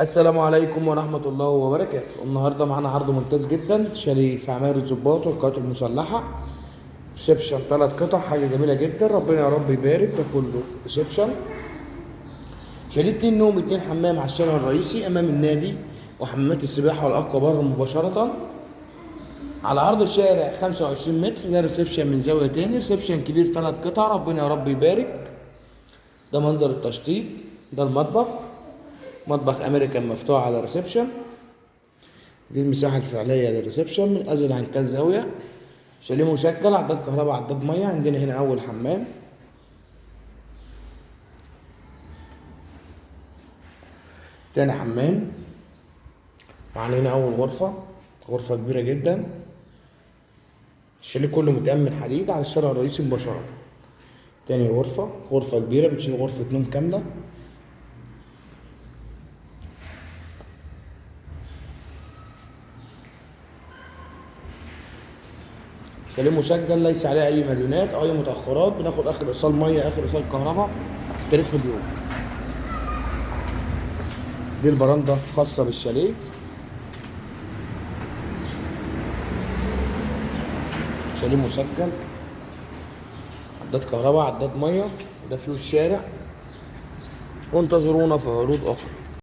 السلام عليكم ورحمة الله وبركاته. النهاردة معانا عرض ممتاز جدا، شاليه في عماير الضباط والقوات المسلحة. ريسبشن 3 قطع، حاجة جميلة جدا، ربنا يا رب يبارك. ده كله ريسبشن. شاليه 2 نوم 2 حمام على الشارع الرئيسي أمام النادي، وحمامات السباحة والأكوا بار مباشرة على عرض الشارع 25 متر. ده ريسبشن من زاوية تاني، ريسبشن كبير 3 قطع، ربنا يا رب يبارك. ده منظر التشطيب. ده المطبخ، مطبخ امريكان مفتوح على ريسبشن. دي المساحه الفعليه للريسبشن من ازل عن كذا زاويه. شاليه مشكل، عداد كهرباء عداد ميه. عندنا هنا اول حمام، تاني حمام، معانا هنا اول غرفه، غرفه كبيره جدا. الشاليه كله متأمن حديد على الشارع الرئيسي مباشره. تاني غرفه، غرفه كبيره بتشيل غرفه نوم كامله. شاليه مسجل ليس عليه اي مديونات او اي متاخرات. بناخد اخر ايصال ميه، اخر ايصال كهرباء، تاريخ اليوم. دي البرندة خاصة بالشاليه. شاليه مسجل، عداد كهرباء عداد مية. ده فيه الشارع، وانتظرونا في عروض أخرى.